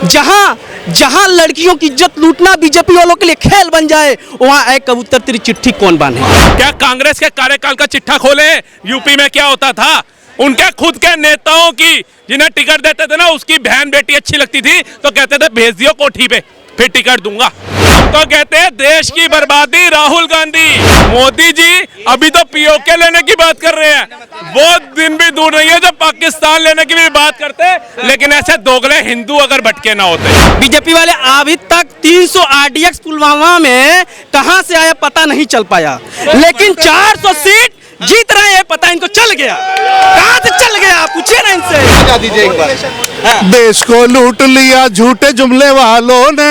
जहां जहां लड़कियों की इज्जत लूटना बीजेपी वालों के लिए खेल बन जाए, वहां एक कबूतर तेरी चिट्ठी कौन बांधे। क्या कांग्रेस के कार्यकाल का चिट्ठा खोले? यूपी में क्या होता था? उनके खुद के नेताओं की जिन्हें टिकट देते थे ना, उसकी बहन बेटी अच्छी लगती थी तो कहते थे भेज दियो कोठी पे, फिर टिकट दूंगा। तो कहते हैं देश की बर्बादी राहुल गांधी। मोदी जी अभी तो पीओके लेने की बात कर रहे हैं, वो दिन भी दूर नहीं है जो पाकिस्तान लेने की भी बात करते, लेकिन ऐसे दोगले हिंदू अगर भटके ना होते। बीजेपी वाले अभी तक 300 RDX पुलवामा में कहां से आया पता नहीं चल पाया, लेकिन 400 सीट जीत रहे हैं, पता इनको चल गया। कहां से चल गया पूछिए ना इनसे। दीजिए एक बार। देश को लूट लिया झूठे जुमले वालों ने,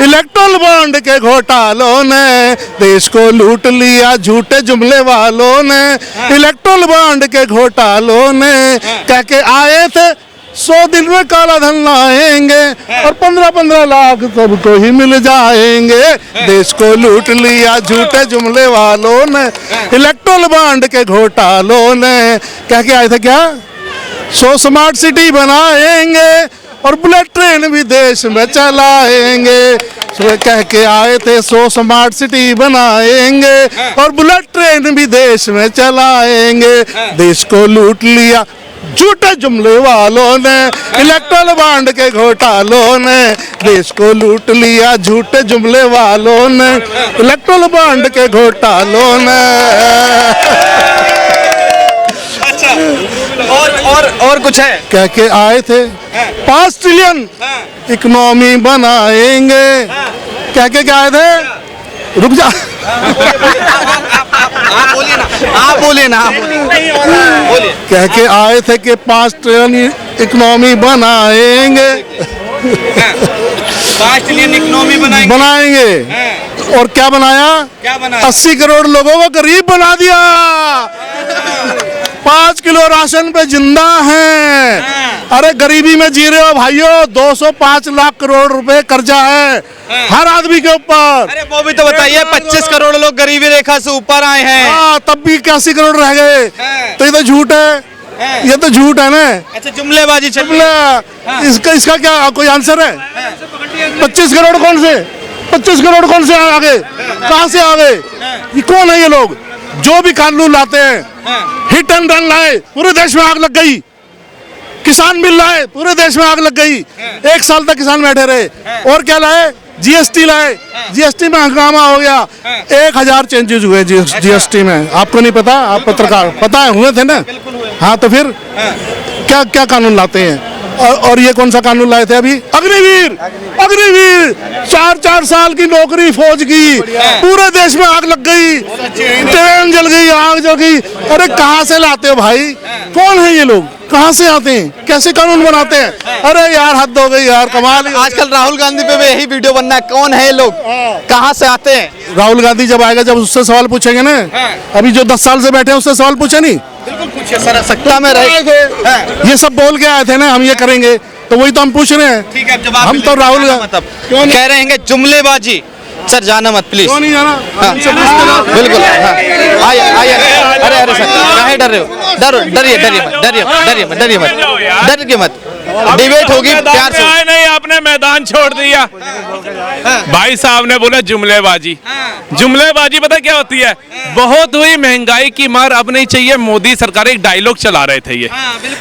इलेक्ट्रल बॉन्ड के घोटालों ने। देश को लूट लिया झूठे जुमले वालों ने, इलेक्ट्रल बॉन्ड के घोटालों ने। कह के आए थे 100 दिन में काला धन लाएंगे और 15-15 लाख सबको ही मिल जाएंगे। देश को लूट लिया झूठे जुमले वालों ने, इलेक्ट्रल बॉन्ड के घोटालों ने। कह के आए थे क्या 100 स्मार्ट सिटी बनाएंगे और बुलेट ट्रेन भी देश में चलाएंगे। कह के आए थे 100 स्मार्ट सिटी बनाएंगे और बुलेट ट्रेन भी देश में चलाएंगे। देश को लूट लिया झूठे जुमले वालों ने, इलेक्ट्रल बॉन्ड के घोटालों ने। देश को लूट लिया झूठे जुमले वालों ने, इलेक्ट्रल बॉन्ड के घोटालों ने। और कुछ है? कह के आए थे 5 ट्रिलियन इकोनॉमी बनाएंगे। कह के क्या आए थे? रुक जा। आप बोलिए ना, आप बोलिए ना, आप बोलिए। कह के आए थे कि 5 ट्रिलियन इकोनॉमी बनाएंगे। 5 ट्रिलियन इकोनॉमी बनाएंगे और क्या बनाया? क्या बनाया? 80 करोड़ लोगों को गरीब बना दिया। 5 किलो राशन पे जिंदा हैं। अरे गरीबी में जी रहे हो भाइयों। 205 लाख करोड़ रुपए कर्जा है हर आदमी के ऊपर। अरे वो भी तो बताइए, 25 करोड़ लोग गरीबी रेखा से ऊपर आए हैं। हाँ, तब भी 81 करोड़ रह गए। तो ये तो झूठ है, ये तो झूठ है ना। अच्छा, जुमलेबाजी चल रही है। इसका क्या कोई आंसर है? 25 करोड़ कौन से? 25 करोड़ कौन से आ गए? कहाँ से आ गए? ये कौन है ये लोग जो भी कानून लाते हैं? हिट एंड रन लाए, पूरे देश में आग लग गई। किसान बिल लाए, पूरे देश में आग लग गई। 1 साल तक किसान बैठे रहे। और क्या लाए? GST लाए, GST में हंगामा हो गया। 1000 चेंजेस हुए GST में। आपको नहीं पता? आप पत्रकार, पता है हुए थे ना? हाँ, तो फिर क्या क्या कानून लाते हैं? और ये कौन सा कानून लाए थे अभी? अग्निवीर। अग्निवीर 4-4 साल की नौकरी फौज की, पूरे देश में आग लग गई, ट्रेन जल गई, आग जल गई। अरे कहाँ से लाते हो भाई? कौन है ये लोग? कहाँ से आते हैं? कैसे कानून बनाते हैं? अरे यार हद हो गई यार, कमाल। आजकल राहुल गांधी पे भी यही वीडियो बनना है। कौन है ये लोग? कहाँ से आते हैं? राहुल गांधी जब आएगा, जब उससे सवाल पूछेंगे ना। अभी जो 10 साल से बैठे हैं उससे सवाल पूछे नहीं? बिल्कुल पूछिए सर, सत्ता में रहे थे। ये सब बोल के आए थे ना हम ये करेंगे, तो वही तो हम पूछ रहे हैं। ठीक है, जब हम तो राहुल कह रहे हैं जुमलेबाजी। सर जाना मत प्लीज। क्यों नहीं जाना? बिल्कुल। आइए आइए। अरे सर काहे डर रहे हो? डरिए मत। डिबेट होगी प्यार से। नहीं, आपने मैदान छोड़ दिया। भाई साहब ने बोला जुमलेबाजी। जुमलेबाजी पता क्या होती है? बहुत हुई महंगाई की मार, अब नहीं चाहिए मोदी सरकार। एक डायलॉग चला रहे थे ये।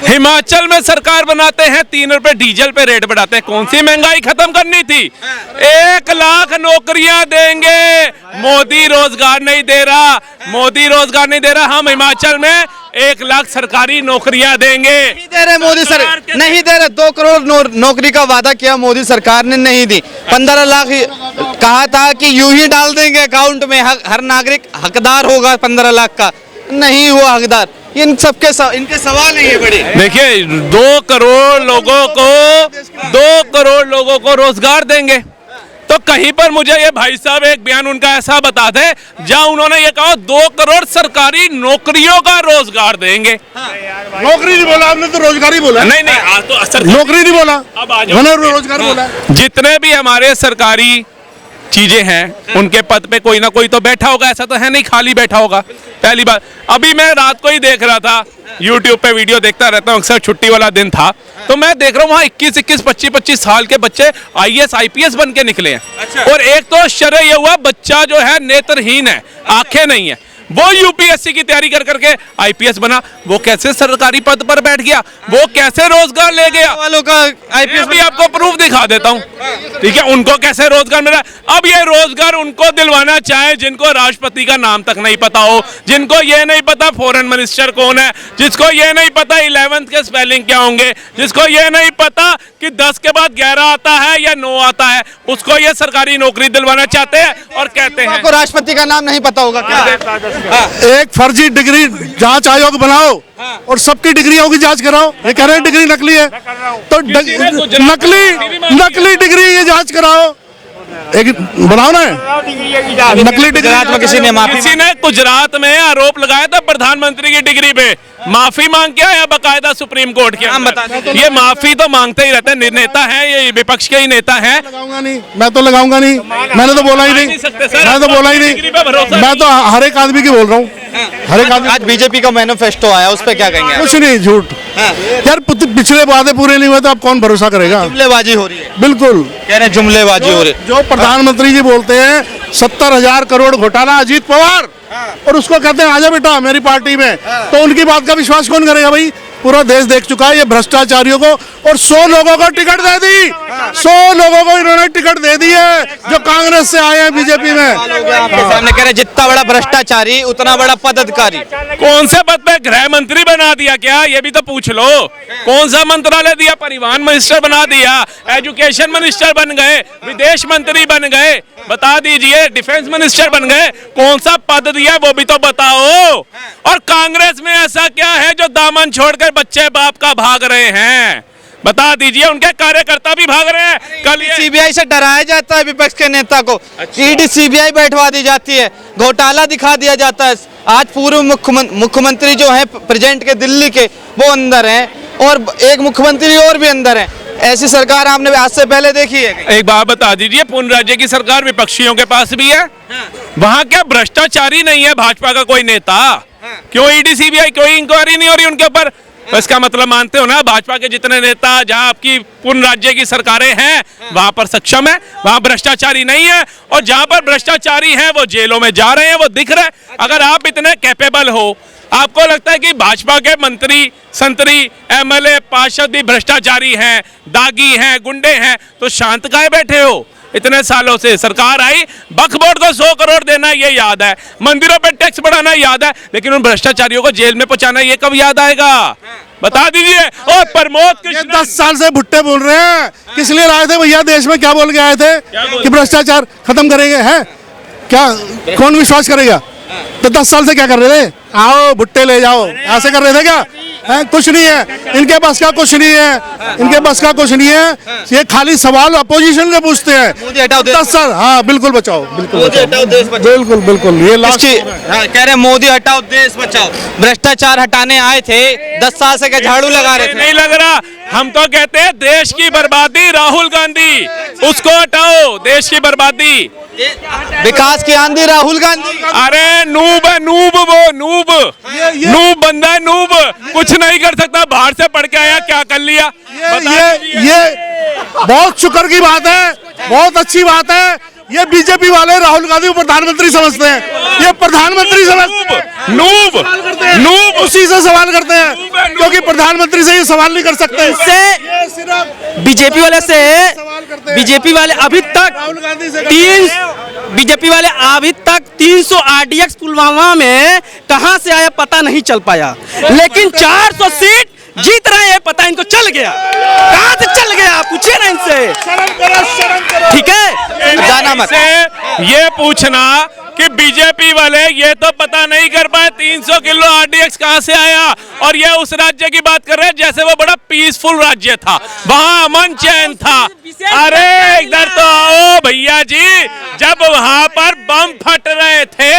हिमाचल में सरकार बनाते हैं 3 रुपए डीजल पे रेट बढ़ाते हैं। कौन सी महंगाई खत्म करनी थी? 1 लाख नौकरियां देंगे। मोदी रोजगार नहीं दे रहा, मोदी रोजगार नहीं दे रहा। हम हिमाचल में 1 लाख सरकारी नौकरियां देंगे। नहीं दे रहे मोदी सर, नहीं दे रहे। 2 करोड़ नौकरी का वादा किया मोदी सरकार ने, नहीं दी। 15 लाख कहा था कि यूं ही डाल देंगे अकाउंट में, हर नागरिक हकदार होगा 15 लाख का। नहीं हुआ हकदार। इन सबके इनके सवाल नहीं है बड़े। देखिए 2 करोड़ लोगों को रोजगार देंगे, तो कहीं पर मुझे ये भाई साहब एक बयान उनका ऐसा बता दे जहां उन्होंने ये कहा 2 करोड़ सरकारी नौकरियों का रोजगार देंगे। नौकरी नहीं बोला आपने, तो रोजगार ही बोला। नहीं आज तो नौकरी नहीं बोला, अब मैंने रोजगार बोला। जितने भी हमारे सरकारी चीजें हैं, उनके पद पे कोई ना कोई तो बैठा होगा, ऐसा तो है नहीं खाली बैठा होगा। पहली बात, अभी मैं रात को ही देख रहा था, YouTube पे वीडियो देखता रहता हूँ, अक्सर छुट्टी वाला दिन था, तो मैं देख रहा हूँ वहाँ 21-21, 25-25 साल के बच्चे IAS IPS बन के निकले हैं। और एक तो आश्चर्य ये हुआ, बच्चा जो है नेत्रहीन है, आंखें नहीं है, वो UPSC की तैयारी कर करके IPS बना। वो कैसे सरकारी पद पर बैठ गया, वो कैसे रोजगार ले गया, वालों का IPS भी आपको प्रूफ दिखा देता हूँ, ठीक है, उनको कैसे रोजगार मिला। अब ये रोजगार उनको दिलवाना चाहे जिनको राष्ट्रपति का नाम तक नहीं पता हो, जिनको ये नहीं पता फॉरेन मिनिस्टर कौन है, जिसको ये नहीं पता 11th के स्पेलिंग क्या होंगे, जिसको ये नहीं पता कि 10 के बाद 11 आता है या 9 आता है, उसको ये सरकारी नौकरी दिलवाना चाहते हैं और कहते हैं आपको राष्ट्रपति का नाम नहीं पता होगा क्या? एक फर्जी डिग्री जांच आयोग बनाओ और सबकी डिग्रियों की जांच कराओ। ये कह रहे हैं डिग्री नकली है, तो नकली डिग्री ये जांच कराओ, एक बनाओ ना नकली डिग्री। गुजरात में किसी ने गुजरात में आरोप लगाया था प्रधानमंत्री की डिग्री पे, माफी मांग के आया बकायदा सुप्रीम कोर्ट के अंदर। ये माफी तो मांगते ही रहते हैं, नेता हैं, ये विपक्ष के ही नेता हैं। लगाऊंगा नहीं, मैं तो लगाऊंगा नहीं, मैंने तो बोला ही नहीं, मैं तो बोला ही नहीं, मैं तो हर एक आदमी की बोल रहा हूँ, हर एक आदमी। आज बीजेपी का मैनिफेस्टो आया, उस पर क्या कहेंगे? कुछ नहीं, झूठ यार, पिछले वादे पूरे नहीं हुए तो अब कौन भरोसा करेगा? जुमलेबाजी हो रही है, बिल्कुल कह रहे हैं जुमलेबाजी हो रही है। जो प्रधानमंत्री जी बोलते हैं 70,000 करोड़ घोटाला अजीत पवार, और उसको कहते हैं आजा बेटा मेरी पार्टी में, तो उनकी बात का विश्वास कौन करेगा भाई? पूरा देश देख चुका है ये भ्रष्टाचारियों को, और 100 लोगों को टिकट दे दी, 100 लोगों को इन्होंने टिकट दे दी है जो कांग्रेस से आए हैं बीजेपी में। आपके सामने कह रहे जितना बड़ा भ्रष्टाचारी उतना बड़ा पदाधिकारी। कौन से पद पे? गृह मंत्री बना दिया क्या? ये भी तो पूछ लो। कौन सा मंत्रालय दिया? परिवहन मिनिस्टर बना दिया, एजुकेशन मिनिस्टर बन गए, विदेश मंत्री बन गए, बता दीजिए, डिफेंस मिनिस्टर बन गए, कौन सा पद दिया वो भी तो बताओ। और कांग्रेस में ऐसा क्या है जो दामन छोड़कर बच्चे बाप का भाग रहे हैं? बता दीजिए, उनके कार्यकर्ता भी भाग रहे हैं। कल सीबीआई से डराया जाता है विपक्ष के नेता को, ईडी सीबीआई बैठवा दी जाती है, घोटाला दिखा दिया जाता है। आज पूर्व मुख्यमंत्री जो है प्रेजेंट के दिल्ली के, वो अंदर हैं, और एक मुख्यमंत्री और भी अंदर हैं। ऐसी सरकार आपने आज से पहले देखी है? एक बात बता दीजिए, पूर्ण राज्य की सरकार विपक्षियों के पास भी है, वहां क्या भ्रष्टाचारी नहीं है भाजपा का कोई नेता? क्यों ईडी सीबीआई कोई इंक्वायरी नहीं हो रही उनके ऊपर? तो इसका मतलब मानते हो ना, भाजपा के जितने नेता जहां आपकी पूर्ण राज्य की सरकारें हैं वहां पर सक्षम है, वहां भ्रष्टाचारी नहीं है, और जहां पर भ्रष्टाचारी हैं वो जेलों में जा रहे हैं, वो दिख रहा है। अगर आप इतने कैपेबल हो, आपको लगता है कि भाजपा के मंत्री, संतरी, एमएलए, पार्षद भी भ्रष्टाचारी हैं, दागी हैं, गुंडे हैं, तो शांत काहे बैठे हो? इतने सालों से सरकार आई, वक्फ बोर्ड को 100 करोड़ देना ये याद है, मंदिरों पे टैक्स बढ़ाना याद है, लेकिन उन भ्रष्टाचारियों को जेल में पहुंचाना ये कब याद आएगा? बता दीजिए। और प्रमोद कृष्ण 10 साल से भुट्टे बोल रहे हैं, किस लिए लाए थे भैया देश में? क्या बोल के आए थे कि भ्रष्टाचार खत्म करेंगे? हैं क्या? कौन विश्वास करेगा? तो 10 साल से क्या कर रहे थे? आओ भुट्टे ले जाओ, ऐसे कर रहे थे क्या? है कुछ नहीं है इनके बस का, कुछ नहीं है इनके बस का, कुछ नहीं है। ये खाली सवाल अपोजिशन के पूछते हैं। मोदी हटाओ 10 साल, हाँ बिल्कुल बचाओ, बिल्कुल मोदी हटाओ देश बचाओ, बिल्कुल बिल्कुल, ये लास्ट कह रहे मोदी हटाओ देश बचाओ। भ्रष्टाचार हटाने आए थे, 10 साल से क्या झाड़ू लगा रहे थे? नहीं लग रहा, हम तो कहते हैं देश की बर्बादी राहुल गांधी, उसको हटाओ, देश की बर्बादी, विकास की आंधी राहुल गांधी। अरे नूब है, नूब, वो नूब, नूब बंदा है, नूब, कुछ नहीं कर सकता, बाहर से पढ़ के आया, क्या कर लिया? ये बहुत शुक्र की बात है, बहुत अच्छी बात है। ये बीजेपी वाले राहुल गांधी को प्रधानमंत्री समझते हैं, ये प्रधानमंत्री नूब, नूब उसी से सवाल करते हैं, क्योंकि प्रधानमंत्री से ये सवाल नहीं कर सकते। इससे बीजेपी वाले से, बीजेपी वाले अभी तक बीजेपी वाले अभी तक 300 RDX पुलवामा में कहां से आया पता नहीं चल पाया, लेकिन 400 सीट जीत रहे हैं, पता इनको चल गया। कहां से चल गया? पूछिए ना इनसे, ठीक है? जाना मत। ये पूछना कि बीजेपी वाले ये तो पता नहीं कर पाए 300 किलो RDX कहां से आया, और ये उस राज्य की बात कर रहे हैं जैसे वो बड़ा पीसफुल राज्य था, वहां अमन चैन था। अरे इधर तो आओ भैया जी, जब वहां पर बम फट रहे थे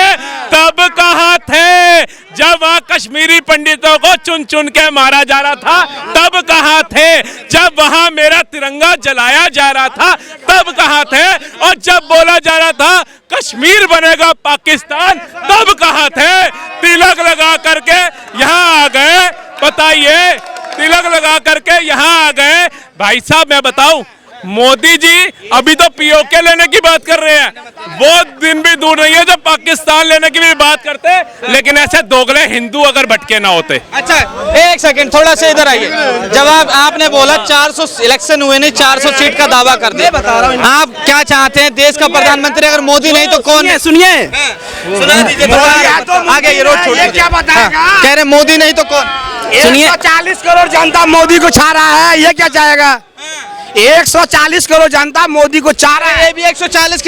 तब कहां थे? जब वहां कश्मीरी पंडितों को चुन चुन के मारा जा रहा था तब कहां थे? जब वहां मेरा तिरंगा जलाया जा रहा था तब कहां थे? और जब बोला जा रहा था कश्मीर बनेगा पाकिस्तान, तब कहाँ थे? तिलक लगा करके यहाँ आ गए, बताइए, तिलक लगा करके यहाँ आ गए। भाई साहब मैं बताऊं, मोदी जी अभी तो पीओके लेने की बात कर रहे हैं, वो दिन भी दूर नहीं है जब पाकिस्तान लेने की भी बात करते, लेकिन ऐसे दोगले हिंदू अगर भटके ना होते। अच्छा एक सेकंड, थोड़ा सा इधर आइए। जब आपने बोला 400 इलेक्शन हुए नहीं, 400 सीट का दावा कर दिया, आप क्या चाहते हैं? देश का प्रधानमंत्री अगर मोदी नहीं तो कौन है? सुनिए, आगे ये रोड छोड़ दीजिए। क्या बताएगा? कह रहे मोदी नहीं तो कौन? सुनिए, 140 करोड़ जनता मोदी को छा रहा है, ये क्या चाहेगा? 140 करोड़ जनता मोदी को चाह रहा है। ये भी 140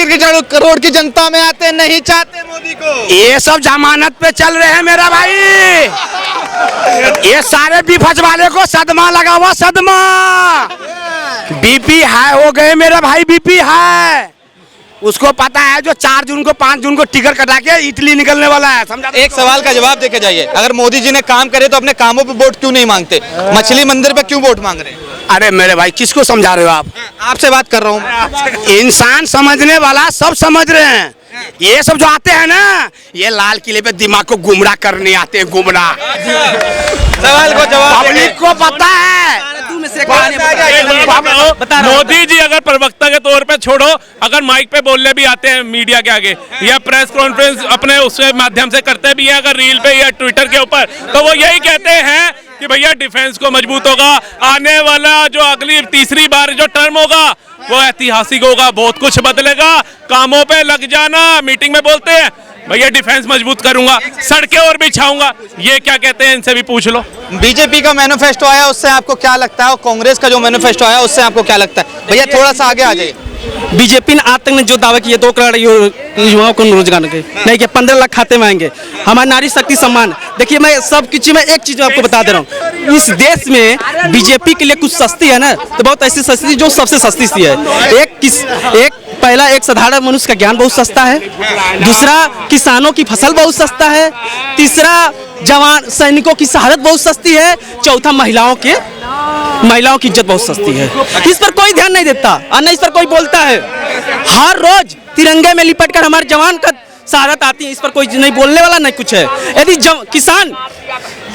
करोड़ की जनता में आते नहीं चाहते मोदी को। ये सब जमानत पे चल रहे हैं मेरा भाई। ये सारे बीफज वाले को सदमा लगा हुआ, सदमा। बीपी हाई हो गए मेरा भाई, बीपी हाई। उसको पता है जो 4 जून को 5 जून को टिकट कटा के इटली निकलने वाला है, समझा? एक सवाल का जवाब देके जाइए, अगर मोदी जी ने काम करे तो अपने कामों पे वोट क्यों नहीं मांगते? मछली मंदिर पे क्यों वोट मांग रहे हैं? अरे मेरे भाई किसको समझा रहे हो आप? आपसे बात कर रहा हूँ। इंसान समझने वाला सब समझ रहे हैं। ये सब जो आते हैं ना, ये लाल किले पे दिमाग को गुमराह करने आते हैं, गुमराह। सवाल को जवाब पब्लिक को पता है। मोदी जी अगर प्रवक्ता के तौर पे छोड़ो, अगर माइक पे बोलने भी आते हैं मीडिया के आगे या प्रेस कॉन्फ्रेंस अपने उसके माध्यम से करते भी हैं, अगर रील पे या ट्विटर के ऊपर, तो वो यही कहते हैं कि भैया डिफेंस को मजबूत होगा, आने वाला जो अगली तीसरी बार जो टर्म होगा वो ऐतिहासिक होगा, बहुत कुछ बदलेगा, कामों पे लग जाना। मीटिंग में बोलते हैं भैया डिफेंस मजबूत करूंगा, सड़कें और बिछाऊंगा, ये क्या कहते हैं इनसे भी पूछ लो। बीजेपी का मैनिफेस्टो आया, उससे आपको क्या लगता है? और कांग्रेस का जो मैनिफेस्टो आया उससे आपको क्या लगता है? भैया थोड़ा सा आगे आ जाइए। बीजेपी ने आज तक ने जो दावा किए 2 करोड़ युवाओं को रोजगार के नहीं किया, 15 लाख खाते में आएंगे, हमारा नारी शक्ति सम्मान। देखिए मैं सब कुछ में एक चीज आपको बता दे रहा हूँ, इस देश में बीजेपी के लिए कुछ सस्ती है ना, तो बहुत ऐसी सस्ती जो सबसे सस्ती सी है। पहला एक साधारण मनुष्य का ज्ञान बहुत सस्ता है, दूसरा किसानों की फसल बहुत सस्ता है, तीसरा जवान सैनिकों की शहादत बहुत सस्ती है, चौथा महिलाओं की इज्जत बहुत सस्ती है। इस पर कोई ध्यान नहीं देता और न इस पर कोई बोलता है। हर रोज तिरंगे में लिपट कर हमारे जवान का शहादत आती है, इस पर कोई नहीं बोलने वाला, नहीं कुछ है। यदि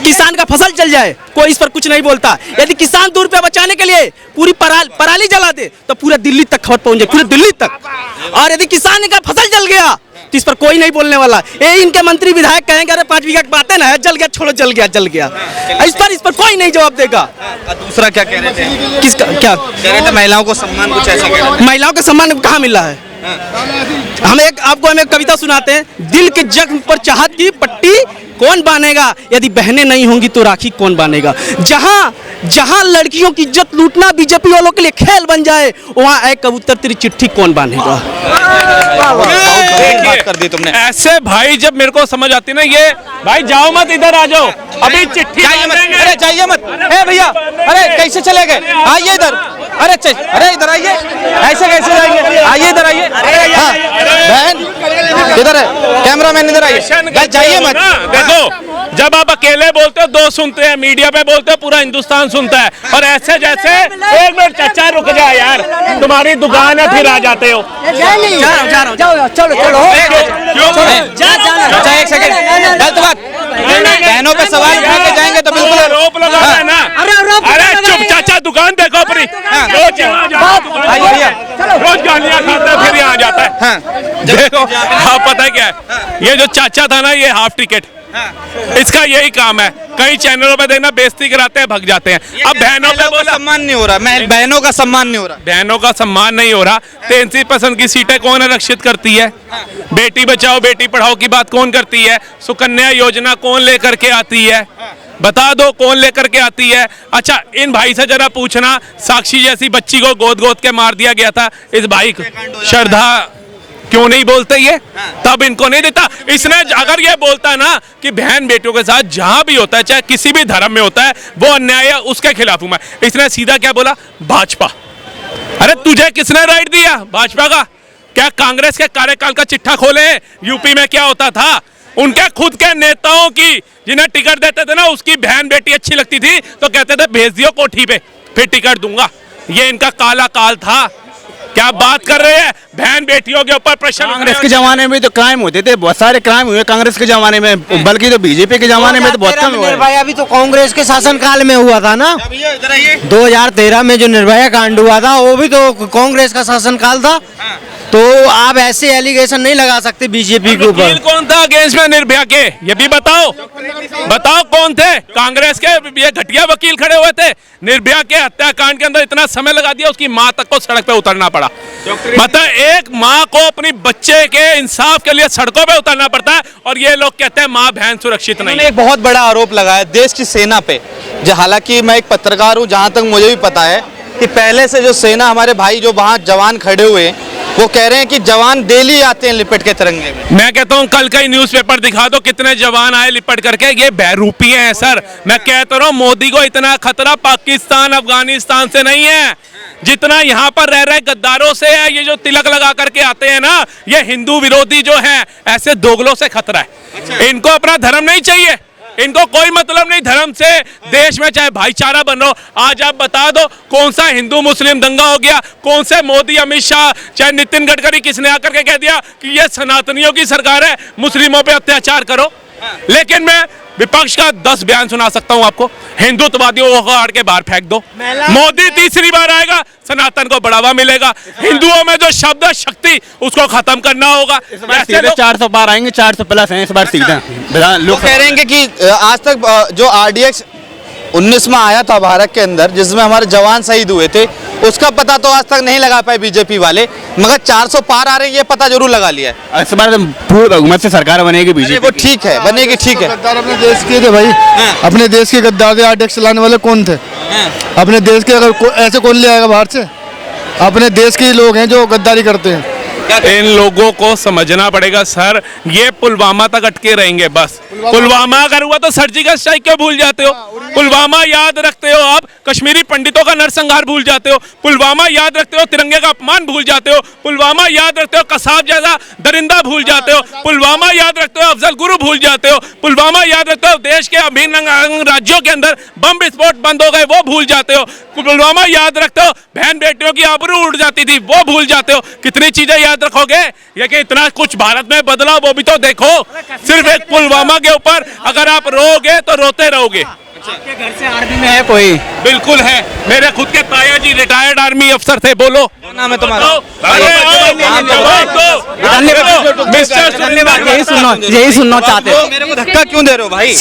किसान का फसल चल जाए, कोई इस पर कुछ नहीं बोलता। यदि किसान 2 रुपया बचाने के लिए पूरी पराली जला दे तो पूरे दिल्ली तक खबर पहुंच जाए, पूरे दिल्ली तक। और यदि किसान का फसल जल गया तो इस पर कोई नहीं बोलने वाला। ये इनके मंत्री विधायक कहेंगे अरे 5 बीघा की बात है ना, जल गया छोड़ो, जल गया। इस पर कोई नहीं जवाब देगा। दूसरा क्या कह रहे थे? किसका क्या कह रहे थे? महिलाओं को सम्मान, कुछ ऐसा कह रहे थे। महिलाओं का सम्मान कहाँ मिल रहा है? हम एक कविता सुनाते हैं, दिल के जख्म पर चाहत की पट्टी कौन बांधेगा, यदि बहनें नहीं होंगी तो राखी कौन बांधेगा। जहां लड़कियों की इज्जत लूटना बीजेपी वालों के लिए खेल बन जाए, वहां ऐ कबूतर तेरी चिट्ठी कौन बांधेगा। बात कर दी तुमने। ऐसे भाई जब मेरे को समझ आती ना, ये भाई जाओ मत, इधर आ जाओ, अभी चिट्ठी अरे जाइए मत, ए भैया, अरे कैसे चले गए? आइए इधर, अरे इधर आइए, ऐसे कैसे जाएंगे? आइए इधर आइए। हाँ, बहन इधर है, कैमरामैन इधर आइए, जाइए मत। देखो जब आप अकेले बोलते हो 2 सुनते हैं, मीडिया पे बोलते हो पूरा हिंदुस्तान सुनता है, और ऐसे जैसे 1 मिनट चाचा रुक जाए यार, तुम्हारी दुकान है फिर आ जाते हो। अच्छा एक सेकंड, गलत बात, बहनों पे सवाल करके जाएंगे तो बिल्कुल रोप लगा है ना। अरे चुप चाचा, दुकान देखो अपनी, रोज गालियां खाता है फिर यहाँ जाता है। देखो हाँ, पता है क्या है, ये जो चाचा था ना, ये हाफ टिकट, इसका यही काम है। कई चैनलों पे देखना बेइज्जती कराते हैं, भग जाते हैं। अब बहनों पे बोला सम्मान नहीं हो रहा, बहनों का सम्मान नहीं हो रहा, बहनों का सम्मान नहीं हो रहा। 33% की सीटें कौन आरक्षित करती है? बेटी बचाओ बेटी पढ़ाओ की बात कौन करती है? सुकन्या योजना कौन लेकर के आती है? बता दो कौन लेकर के आती है? अच्छा इन भाई से जरा पूछना, साक्षी जैसी बच्ची को गोद के मार दिया गया था, इस भाई को श्रद्धा क्यों नहीं बोलते ये? तब इनको नहीं देता। इसने अगर ये बोलता ना कि बहन बेटियों के साथ जहां भी होता है, चाहे किसी भी धर्म में होता है, वो अन्याय है, उसके खिलाफ हूं मैं, इसने सीधा क्या बोला? भाजपा। अरे तुझे किसने राइट दिया भाजपा का? क्या कांग्रेस के कार्यकाल का चिट्ठा खोले? यूपी में क्या होता था? उनके खुद के नेताओं की, जिन्हें टिकट देते थे ना, उसकी बहन बेटी अच्छी लगती थी तो कहते थे भेज दियो कोठी पे, फिर टिकट दूंगा। ये इनका काला काल था। क्या बात कर रहे हैं? बहन बेटियों के ऊपर प्रश्न कांग्रेस के जमाने में तो क्राइम होते थे, बहुत सारे क्राइम हुए कांग्रेस के जमाने में, बल्कि तो बीजेपी के जमाने में तो बहुत कम हुआ है। निर्भया भी तो कांग्रेस के शासनकाल में हुआ था ना। 2013 में जो निर्भया कांड हुआ था वो भी तो कांग्रेस का शासनकाल था। तो आप ऐसे एलिगेशन नहीं लगा सकते बीजेपी के वकील ऊपर। कौन था अगेंस्ट में निर्भया के? ये भी बताओ, बताओ कौन थे? कांग्रेस के ये घटिया वकील खड़े हुए थे। निर्भया के हत्याकांड के अंदर इतना समय लगा दिया, उसकी मां तक को सड़क पे उतरना पड़ा। मतलब एक माँ को अपनी बच्चे के इंसाफ के लिए सड़कों पे उतरना पड़ता है, और ये लोग कहते हैं माँ बहन सुरक्षित नहीं। एक बहुत बड़ा आरोप लगाया देश की सेना पे। हालांकि मैं एक पत्रकार हूं, जहां तक मुझे भी पता है कि पहले से जो सेना, हमारे भाई जो वहां जवान खड़े हुए हैं, वो कह रहे हैं कि जवान डेली आते हैं लिपट के तिरंगे में। मैं कहता हूं कल का ही न्यूज़पेपर दिखा दो, कितने जवान आए लिपट करके। ये बहरूपी हैं सर। मैं कहता रहा हूं मोदी को इतना खतरा पाकिस्तान अफगानिस्तान से नहीं है जितना यहाँ पर रह रहे गद्दारों से है। ये जो तिलक लगा करके आते हैं ना, ये हिंदू विरोधी जो है, ऐसे दोगलों से खतरा है। इनको अपना धर्म नहीं चाहिए, इनको कोई मतलब नहीं धर्म से। देश में चाहे भाईचारा बन रहा हो। आज आप बता दो कौन सा हिंदू मुस्लिम दंगा हो गया? कौन से मोदी, अमित शाह, चाहे नितिन गडकरी, किसने आकर के कह दिया कि ये सनातनियों की सरकार है, मुस्लिमों पे अत्याचार करो? लेकिन मैं विपक्ष का 10 बयान सुना सकता हूं आपको। हिंदुत्ववादियों को गाड़ के बाहर फेंक दो। मोदी तीसरी बार आएगा, सनातन को बढ़ावा मिलेगा। हिंदुओं में जो शब्द है शक्ति, उसको खत्म करना होगा। 400 पार आएंगे, 400 प्लस हैं इस बार सीधा। लोग कह रहे हैं कि आज तक जो RDX 19 में आया था भारत के अंदर, जिसमें हमारे जवान शहीद हुए थे, उसका पता तो आज तक नहीं लगा पाए बीजेपी वाले, मगर 400 पार आ रहे हैं ये पता जरूर लगा लिया है। इस बार पूरी बहुमत से सरकार बनेगी बीजेपी। वो ठीक है, बनेगी, ठीक है। गद्दार अपने देश के थे भाई, अपने देश के गद्दार थे। RDX चलाने वाले कौन थे? अपने देश के। अगर ऐसे कौन ले आएगा बाहर से? अपने देश के लोग हैं जो गद्दारी करते हैं। इन लोगों को समझना पड़ेगा सर, ये पुलवामा तक अटके रहेंगे बस। पुलवामा अगर हुआ तो सर्जिकल स्ट्राइक क्यों भूल जाते हो? पुलवामा याद रखते हो आप, कश्मीरी पंडितों का नरसंहार भूल जाते हो। पुलवामा याद रखते हो, तिरंगे का अपमान भूल जाते हो। पुलवामा याद रखते हो, कसाब जैसा दरिंदा भूल जाते हो। पुलवामा याद रखते हो, अफजल गुरु भूल जाते हो। पुलवामा याद रखते हो, देश के अभिन्न राज्यों के अंदर बम विस्फोट बंद हो गए, वो भूल जाते हो। पुलवामा याद रखते हो, बहन बेटियों की आबरू उड़ जाती थी, वो भूल जाते हो। कितनी चीजें याद रखोगे? ये कि इतना कुछ भारत में बदला, वो भी तो देखो। सिर्फ एक पुलवामा के ऊपर अगर आप रोगे तो रोते रहोगे। आपके घर से आर्मी में है कोई? बिल्कुल है, मेरे खुद के ताया जी रिटायर्ड आर्मी अफसर थे। बोलो क्या नाम है तुम्हारा? धन्यवाद, यही सुनना चाहते हो। मेरे को धक्का क्यों दे रहे हो भाई?